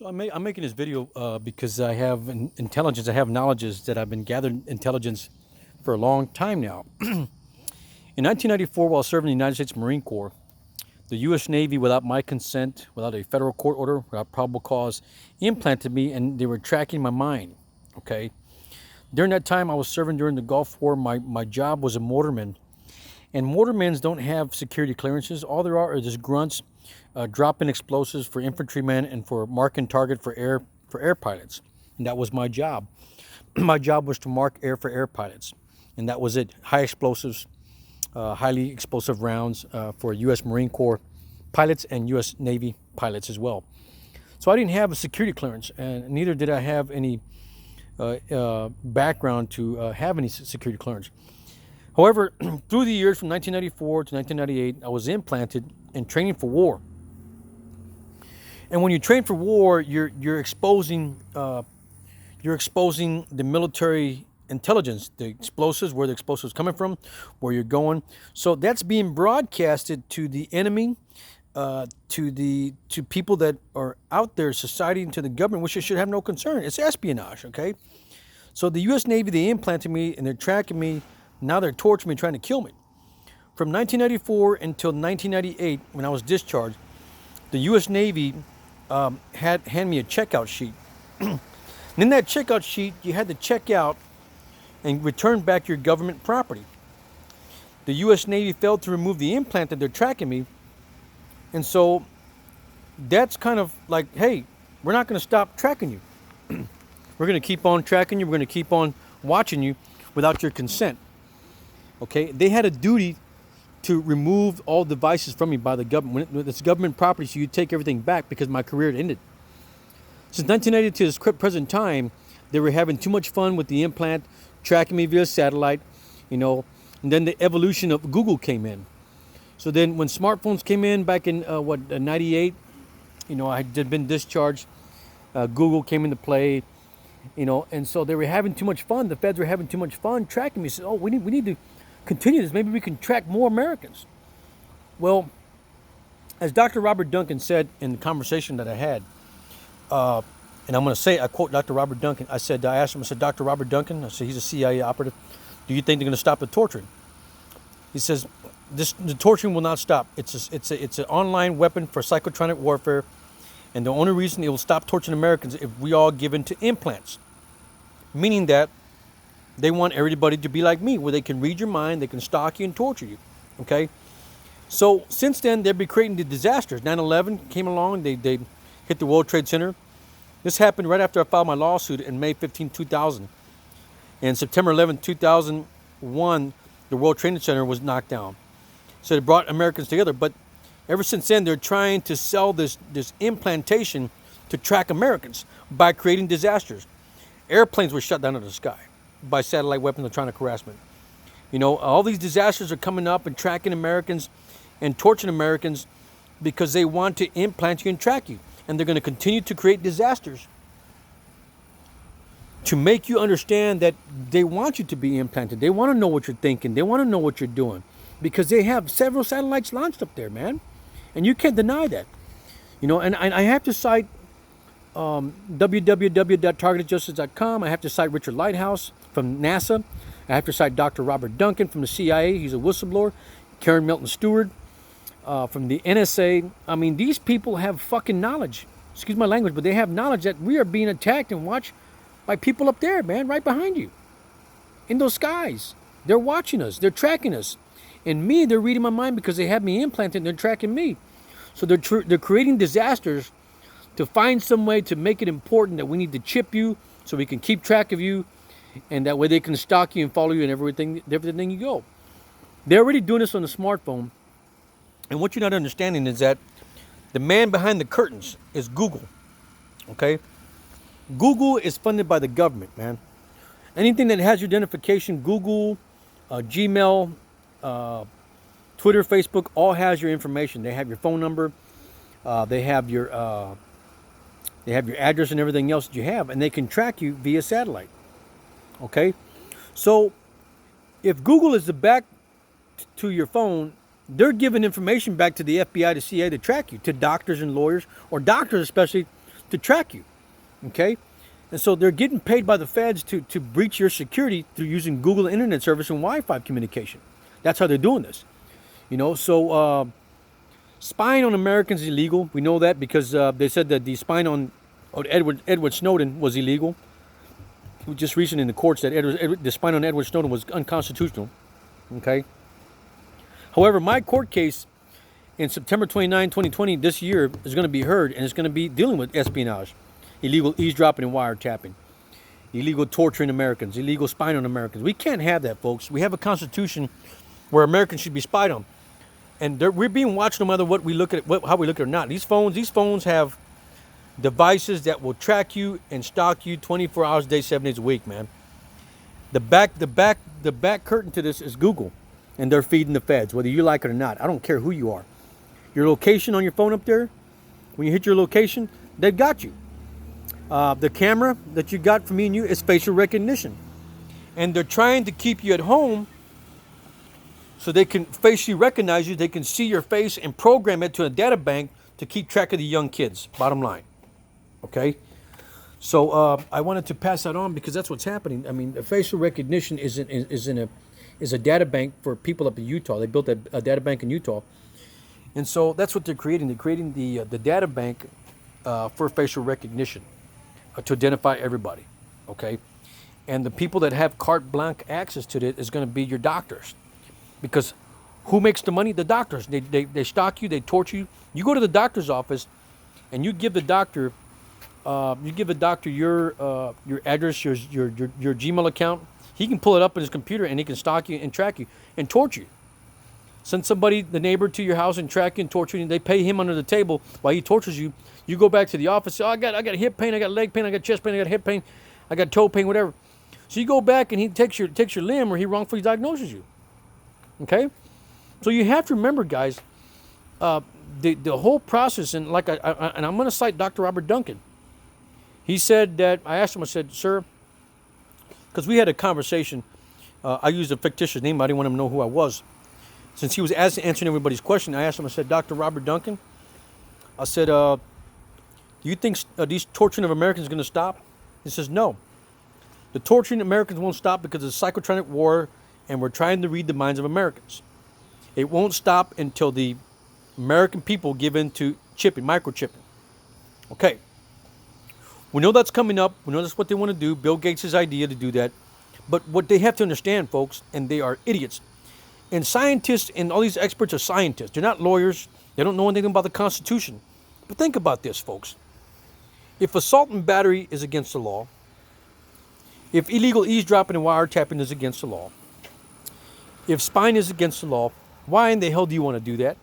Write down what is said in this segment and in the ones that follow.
I'm making this video because I have intelligence, I have knowledges that I've been gathering intelligence for a long time now. In 1994, while serving in the United States Marine Corps, the U.S. Navy, without my consent, without a federal court order, without probable cause, implanted me and they were tracking my mind. Okay. During that time, I was serving during the Gulf War. My job was a mortarman. And mortarmen don't have security clearances. All there are just grunts, dropping explosives for infantrymen and for marking target for air pilots. And that was my job. My job was to mark air for air pilots, and that was it. High explosives, highly explosive rounds for U.S. Marine Corps pilots and U.S. Navy pilots as well. So I didn't have a security clearance, and neither did I have any background to have any security clearance. However, through the years from 1994 to 1998, I was implanted and training for war. And when you train for war, you're exposing the military intelligence, the explosives, where the explosives coming from, where you're going. So that's being broadcasted to the enemy, to people that are out there, society, and to the government, which should have no concern. It's espionage, okay? So the U.S. Navy, they implanted me and they're tracking me. Now they're torturing me, trying to kill me. From 1994 until 1998, when I was discharged, the U.S. Navy had handed me a checkout sheet. And in that checkout sheet, you had to check out and return back your government property. The U.S. Navy failed to remove the implant that they're tracking me. And so that's kind of like, hey, we're not going to stop tracking you. We're going to keep on tracking you. We're going to keep on watching you without your consent. Okay, they had a duty to remove all devices from me by the government. When it's government property, so you take everything back because my career had ended. Since 1980 to this present time, they were having too much fun with the implant, tracking me via satellite, and then the evolution of Google came in. So then when smartphones came in back in 98, I had been discharged. Google came into play, and so they were having too much fun. The feds were having too much fun tracking me. Said, oh, we need to continue this. Maybe we can track more Americans. Well, as Dr. Robert Duncan said in the conversation that I had, and I'm going to say, I quote Dr. Robert Duncan. I asked him, Dr. Robert Duncan, I said, he's a CIA operative. Do you think they're going to stop the torturing? He says, the torturing will not stop. It's an online weapon for psychotronic warfare. And the only reason it will stop torturing Americans is if we all give in to implants. Meaning that they want everybody to be like me, where they can read your mind, they can stalk you and torture you. Okay? So since then, they've been creating the disasters. 9/11 came along, they hit the World Trade Center. This happened right after I filed my lawsuit in May 15, 2000. And September 11, 2001, the World Trade Center was knocked down. So it brought Americans together. But ever since then, they're trying to sell this implantation to track Americans by creating disasters. Airplanes were shut down in the sky by satellite weapons and electronic harassment. All these disasters are coming up and tracking Americans and torturing Americans because they want to implant you and track you. And they're going to continue to create disasters to make you understand that they want you to be implanted. They want to know what you're thinking. They want to know what you're doing because they have several satellites launched up there, man. And you can't deny that. And I have to cite www.targetedjustice.com. I have to cite Richard Lighthouse from NASA. I have to cite Dr. Robert Duncan from the CIA. He's a whistleblower. Karen Milton Stewart from the NSA. I mean, these people have fucking knowledge. Excuse my language, but they have knowledge that we are being attacked and watched by people up there, man, right behind you. In those skies. They're watching us. They're tracking us. And me, they're reading my mind because they have me implanted and they're tracking me. So they're creating disasters to find some way to make it important that we need to chip you so we can keep track of you, and that way they can stalk you and follow you and everything you go. They're already doing this on the smartphone, and what you're not understanding is that the man behind the curtains is Google, okay? Google is funded by the government, man. Anything that has your identification, Google, Gmail, Twitter, Facebook, all has your information. They have your phone number, they have your address and everything else that you have, and they can track you via satellite. Okay? So if Google is the back to your phone, they're giving information back to the FBI, to CIA to track you, to doctors and lawyers, or doctors especially, to track you. Okay? And so they're getting paid by the feds to breach your security through using Google Internet Service and Wi-Fi communication. That's how they're doing this. So spying on Americans is illegal. We know that because they said that the spying on Edward Snowden was illegal. It was just recent in the courts that the spying on Edward Snowden was unconstitutional. Okay. However, my court case in September 29, 2020, this year, is going to be heard, and it's going to be dealing with espionage, illegal eavesdropping and wiretapping, illegal torturing Americans, illegal spying on Americans. We can't have that, folks. We have a constitution where Americans should be spied on, and we're being watched no matter what we look at, how we look at it or not. These phones have devices that will track you and stalk you 24 hours a day, 7 days a week, man. The back curtain to this is Google, and they're feeding the feds, whether you like it or not. I don't care who you are. Your location on your phone up there, when you hit your location, they've got you. The camera that you got from me and you is facial recognition, and they're trying to keep you at home so they can facially recognize you. They can see your face and program it to a data bank to keep track of the young kids. Bottom line. Okay, so I wanted to pass that on because that's what's happening. I mean, the facial recognition is a data bank for people up in Utah. They built a data bank in Utah, and so that's what they're creating. They're creating the data bank for facial recognition to identify everybody. Okay, and the people that have carte blanche access to it is going to be your doctors, because who makes the money? The doctors. They stalk you. They torture you. You go to the doctor's office, and you give the doctor. Your address, your Gmail account. He can pull it up in his computer and he can stalk you and track you and torture you. Send somebody, the neighbor, to your house and track you and torture you. And they pay him under the table while he tortures you. You go back to the office. Say, I got hip pain, I got leg pain, I got chest pain, I got hip pain, I got toe pain, whatever. So you go back and he takes your limb, or he wrongfully diagnoses you. Okay, so you have to remember, guys, the whole process, and and I'm going to cite Dr. Robert Duncan. He said that, I asked him, I said, sir, because we had a conversation. I used a fictitious name. I didn't want him to know who I was. Since he was answering everybody's question, I asked him, I said, Dr. Robert Duncan, I said, do you think these torturing of Americans is going to stop? He says, no. The torturing of Americans won't stop because it's a psychotronic war, and we're trying to read the minds of Americans. It won't stop until the American people give in to microchipping. Okay. We know that's coming up. We know that's what they want to do. Bill Gates' idea to do that. But what they have to understand, folks, and they are idiots, and scientists and all these experts are scientists. They're not lawyers. They don't know anything about the Constitution. But think about this, folks. If assault and battery is against the law, if illegal eavesdropping and wiretapping is against the law, if spying is against the law, why in the hell do you want to do that?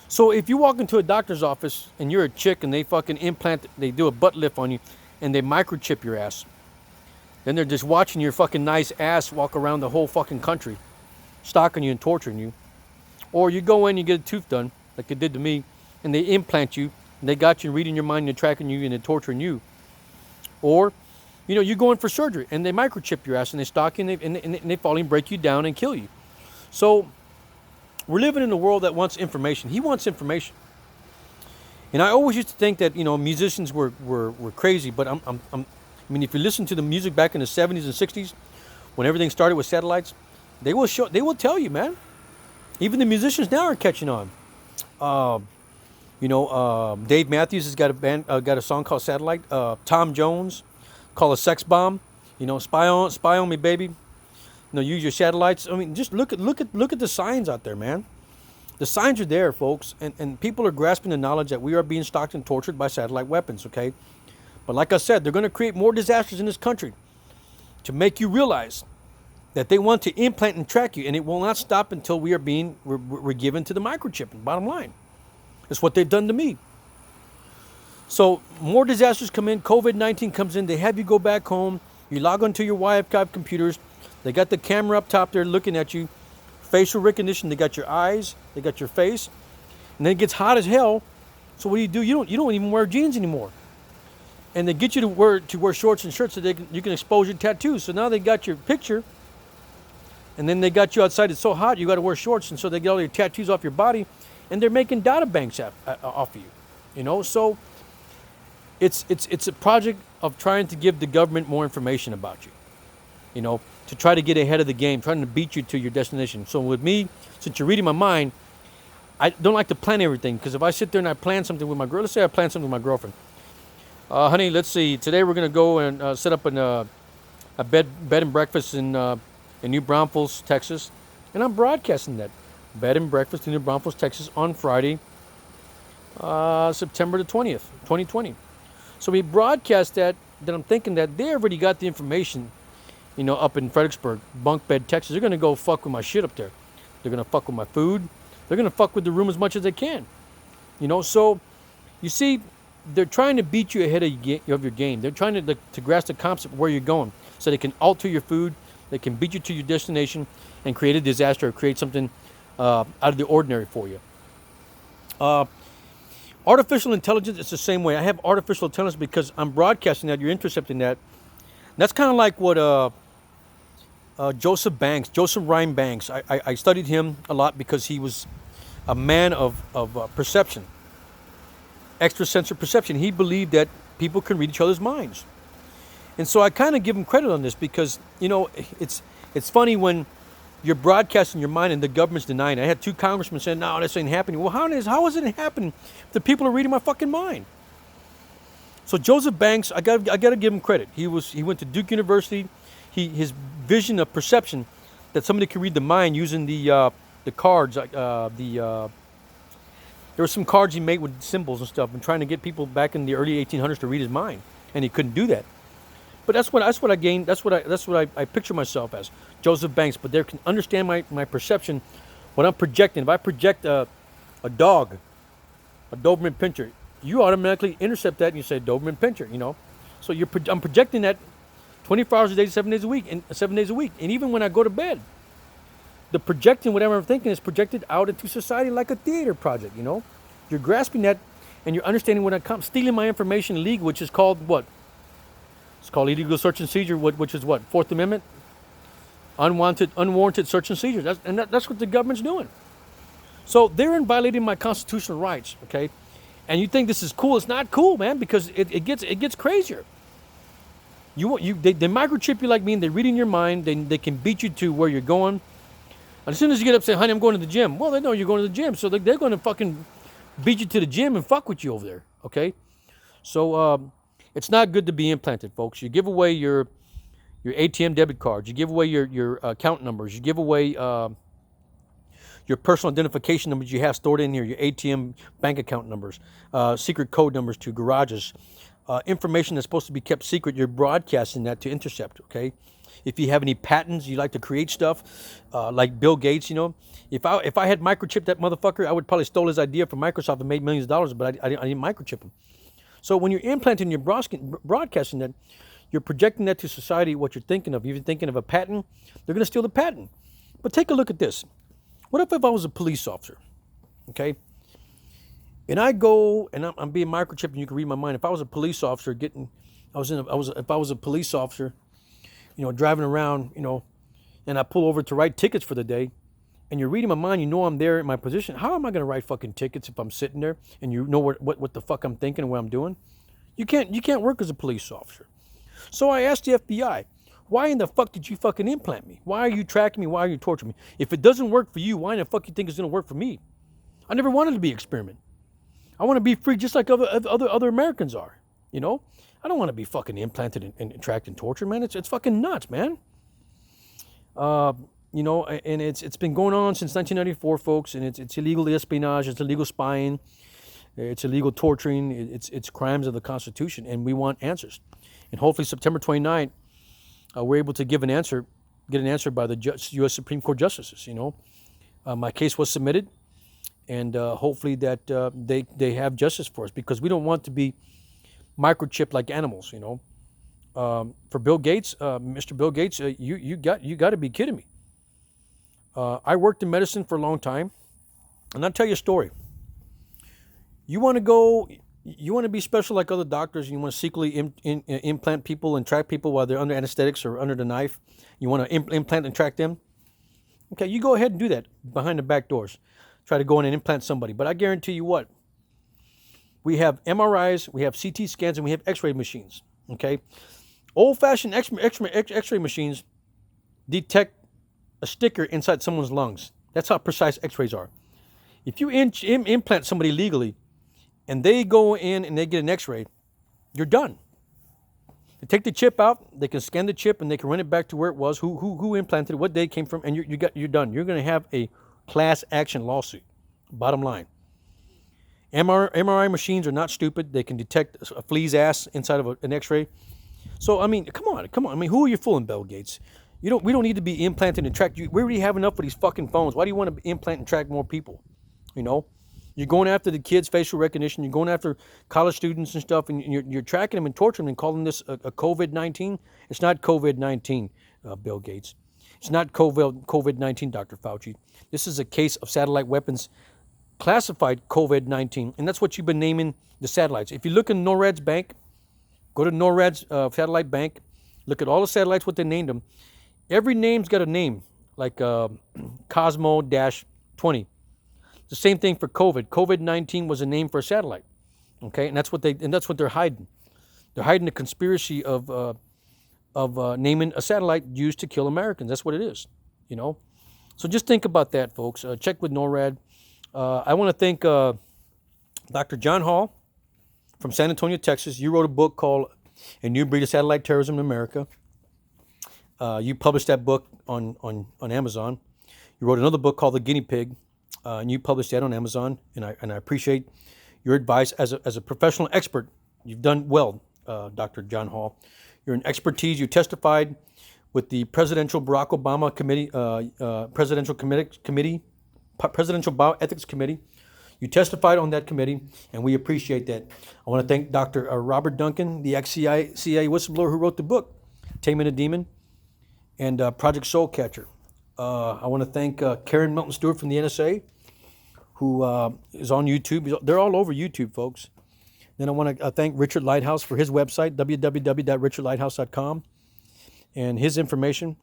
So if you walk into a doctor's office and you're a chick and they fucking they do a butt lift on you and they microchip your ass, then they're just watching your fucking nice ass walk around the whole fucking country, stalking you and torturing you. Or you go in, you get a tooth done, like they did to me, and they implant you, and they got you reading your mind and tracking you and they're torturing you. Or, you go in for surgery and they microchip your ass and they stalk you and they fall and break you down and kill you. So we're living in a world that wants information. He wants information. And I always used to think that, musicians were crazy, but if you listen to the music back in the 70s and 60s, when everything started with satellites, they will tell you, man. Even the musicians now are catching on. Dave Matthews has got a song called Satellite. Tom Jones called a Sex Bomb. Spy on me, baby. Use your satellites. Just look at the signs out there, man. The signs are there, folks, and people are grasping the knowledge that we are being stalked and tortured by satellite weapons, okay? But like I said, they're going to create more disasters in this country to make you realize that they want to implant and track you, and it will not stop until we're given to the microchipping. Bottom line. That's what they've done to me. So more disasters come in. COVID-19 comes in. They have you go back home. You log onto your Wi-Fi computers. They got the camera up top there looking at you. Facial recognition. They got your eyes. They got your face. And then it gets hot as hell. So what do? You don't even wear jeans anymore. And they get you to wear shorts and shirts so you can expose your tattoos. So now they got your picture. And then they got you outside. It's so hot you got to wear shorts. And so they get all your tattoos off your body. And they're making data banks off of you. So It's a project of trying to give the government more information about you. You know, to try to get ahead of the game, trying to beat you to your destination. So with me, since you're reading my mind, I don't like to plan everything, because if I sit there and I plan something with my girl, let's say I plan something with my girlfriend. Honey, let's see. Today we're gonna go and set up a bed and breakfast in New Braunfels, Texas, and I'm broadcasting that bed and breakfast in New Braunfels, Texas on Friday, September the 20th, 2020. So we broadcast that. Then I'm thinking that they already got the information, up in Fredericksburg, bunk bed, Texas. They're gonna go fuck with my shit up there. They're gonna fuck with my food. They're gonna fuck with the room as much as they can. So you see, they're trying to beat you ahead of your game. They're trying to grasp the concept of where you're going, so they can alter your food. They can beat you to your destination and create a disaster or create something out of the ordinary for you. Artificial intelligence is the same way. I have artificial intelligence because I'm broadcasting that. You're intercepting that. That's kind of like what Joseph Ryan Banks. I studied him a lot because he was a man of perception, extrasensory perception. He believed that people can read each other's minds. And so I kind of give him credit on this because, it's funny when you're broadcasting your mind and the government's denying it. I had two congressmen saying, no, this ain't happening. Well, how is it happening if the people are reading my fucking mind? So Joseph Banks, I got to give him credit. He went to Duke University. His vision of perception that somebody could read the mind using the cards, there were some cards he made with symbols and stuff, and trying to get people back in the early 1800s to read his mind, and he couldn't do that. But that's what I gained. That's what I picture myself as, Joseph Banks. But they can understand my perception, what I'm projecting. If I project a dog, a Doberman Pinscher, you automatically intercept that and you say Doberman Pinscher. So I'm projecting that 24 hours a day, 7 days a week, and even when I go to bed, the projecting whatever I'm thinking is projected out into society like a theater project. You're grasping that, and you're understanding when it comes stealing my information illegal, which is called what? It's called illegal search and seizure, which is what? Fourth Amendment? Unwarranted search and seizure. That's what the government's doing. So they're violating my constitutional rights, okay? And you think this is cool? It's not cool, man, because it gets crazier. They microchip you like me, and they're reading your mind. They can beat you to where you're going. And as soon as you get up saying, honey, I'm going to the gym. Well, they know you're going to the gym, so they're going to fucking beat you to the gym and fuck with you over there, okay? So it's not good to be implanted, folks. You give away your ATM debit cards. You give away your account numbers. You give away your personal identification numbers you have stored in here, your ATM bank account numbers, secret code numbers to garages, information that's supposed to be kept secret. You're broadcasting that to intercept, okay? If you have any patents, you like to create stuff, like Bill Gates, If I had microchipped that motherfucker, I would probably stole his idea from Microsoft and made millions of dollars, but I didn't microchip him. So when you're implanting, you're broadcasting that, you're projecting that to society, what you're thinking of. If you're thinking of a patent, they're going to steal the patent. But take a look at this. What if I was a police officer, okay? And I go, and I'm being microchipped, and you can read my mind. If I was a police officer if I was a police officer, driving around, and I pull over to write tickets for the day, and you're reading my mind, I'm there in my position. How am I going to write fucking tickets if I'm sitting there and you know what the fuck I'm thinking and what I'm doing? You can't work as a police officer. So I asked the FBI, why in the fuck did you fucking implant me? Why are you tracking me? Why are you torturing me? If it doesn't work for you, why in the fuck you think it's going to work for me? I never wanted to be experiment. I want to be free just like other Americans are. I don't want to be fucking implanted and tracked and tortured, man. It's fucking nuts, man. And it's been going on since 1994, folks, and it's illegal espionage, it's illegal spying, it's illegal torturing, it's crimes of the Constitution, and we want answers. And hopefully September 29th, we're able to get an answer by the U.S. Supreme Court justices. My case was submitted, and hopefully that they have justice for us, because we don't want to be microchipped like animals. For Bill Gates, Mr. Bill Gates, you got to be kidding me. I worked in medicine for a long time, and I'll tell you a story. You want to be special like other doctors, and you want to secretly implant people and track people while they're under anesthetics or under the knife. You want to implant and track them. Okay, you go ahead and do that behind the back doors. Try to go in and implant somebody. But I guarantee you what, We have MRIs, we have CT scans, and we have X-ray machines. Okay, old-fashioned X-ray machines detect a sticker inside someone's lungs. That's how precise X-rays are. If you implant somebody legally, and they go in and they get an X-ray, you're done. They take the chip out, they can scan the chip, and they can run it back to where it was, who implanted it, what day it came from, and you're done. You're going to have a class action lawsuit. Bottom line. MRI machines are not stupid. They can detect a flea's ass inside of an X-ray. So I mean, come on. I mean, who are you fooling, Bill Gates? We don't need to be implanted and tracked. We already have enough of these fucking phones. Why do you want to implant and track more people? You know, you're going after the kids' facial recognition. You're going after college students and stuff, and you're tracking them and torturing them and calling this a COVID-19. It's not COVID-19, Bill Gates. It's not COVID-19, Dr. Fauci. This is a case of satellite weapons classified COVID-19, and that's what you've been naming the satellites. If you look in NORAD's bank, go to NORAD's satellite bank, look at all the satellites, what they named them. Every name's got a name, like Cosmo-20. The same thing for COVID. COVID-19 was a name for a satellite. Okay, and that's what they're hiding. They're hiding the conspiracy of naming a satellite used to kill Americans. That's what it is. You know, so just think about that, folks. Check with NORAD. I want to thank Dr. John Hall from San Antonio, Texas. You wrote a book called A New Breed of Satellite Terrorism in America. You published that book on Amazon. You wrote another book called The Guinea Pig, and you published that on Amazon. And I appreciate your advice as a professional expert. You've done well, Dr. John Hall. You're an expertise. You testified with the Presidential Barack Obama Presidential Bioethics Committee. You testified on that committee, and we appreciate that. I want to thank Dr. Robert Duncan, the ex-CIA whistleblower who wrote the book, Taming a Demon, and Project Soulcatcher. I want to thank Karen Melton Stewart from the NSA, who is on YouTube. They're all over YouTube, folks. Then I want to thank Richard Lighthouse for his website, www.richardlighthouse.com, and his information.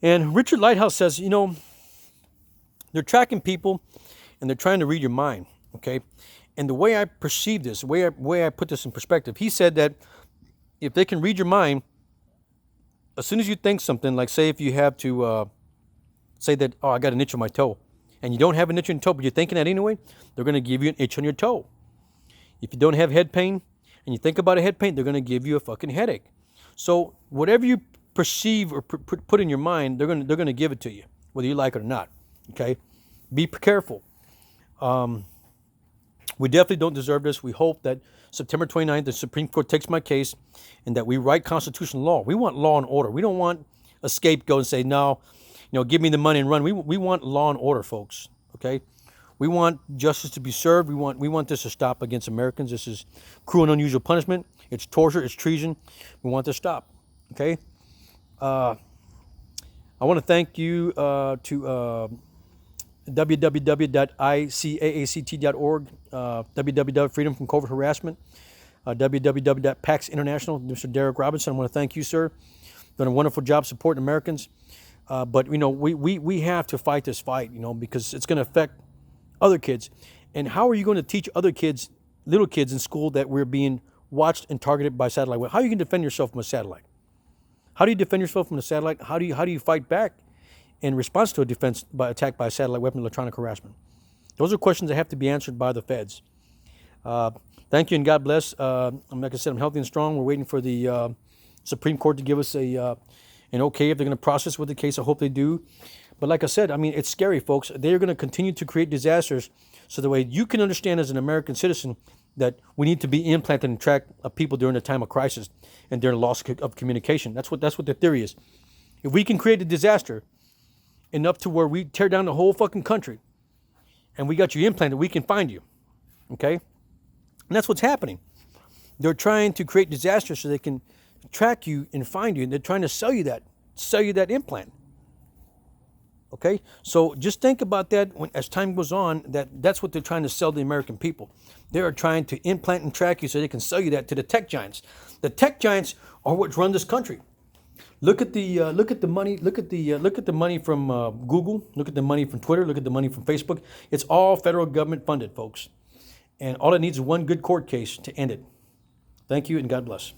And Richard Lighthouse says, you know, they're tracking people, and they're trying to read your mind, okay? And the way I perceive this, the way I put this in perspective, he said that if they can read your mind, as soon as you think something, like say if you have to say that, oh, I got an itch on my toe, and you don't have an itch on your toe, but you're thinking that anyway, they're going to give you an itch on your toe. If you don't have head pain, and you think about a head pain, they're going to give you a fucking headache. So whatever you perceive or put in your mind, they're going to give it to you, whether you like it or not. Okay, be careful. We definitely don't deserve this. We hope that September 29th, the Supreme Court takes my case, and that we write constitutional law. We want law and order. We don't want a scapegoat and say, no, you know, give me the money and run. We want law and order, folks. Okay, we want justice to be served. We want this to stop against Americans. This is cruel and unusual punishment. It's torture. It's treason. We want this to stop. Okay. I want to thank you to www.icaact.org, www.freedom from covert harassment, www.pax international. Mr. Derek Robinson, I want to thank you, sir. Done a wonderful job supporting Americans. But you know, we have to fight this fight, you know, because it's going to affect other kids. And how are you going to teach other kids, little kids in school, that we're being watched and targeted by satellite? How are you going to defend yourself from a satellite? How do you defend yourself from a satellite? How do you fight back in response to a attack by a satellite weapon, electronic harassment? Those are questions that have to be answered by the feds. Thank you and God bless. Like I said, I'm healthy and strong. We're waiting for the Supreme Court to give us an okay if they're going to process with the case. I hope they do. But like I said, I mean, it's scary, folks. They're going to continue to create disasters, so the way you can understand as an American citizen that we need to be implanted and track people during a time of crisis and during loss of communication. That's what the theory is. If we can create a disaster enough to where we tear down the whole fucking country and we got you implanted, we can find you. Okay? And that's what's happening. They're trying to create disasters so they can track you and find you, and they're trying to sell you that implant. Okay? So just think about that as time goes on, that's what they're trying to sell the American people. They are trying to implant and track you so they can sell you that to the tech giants. The tech giants are what run this country. Look at the money. Look at the money from Google. Look at the money from Twitter. Look at the money from Facebook. It's all federal government funded, folks. And all it needs is one good court case to end it. Thank you, and God bless.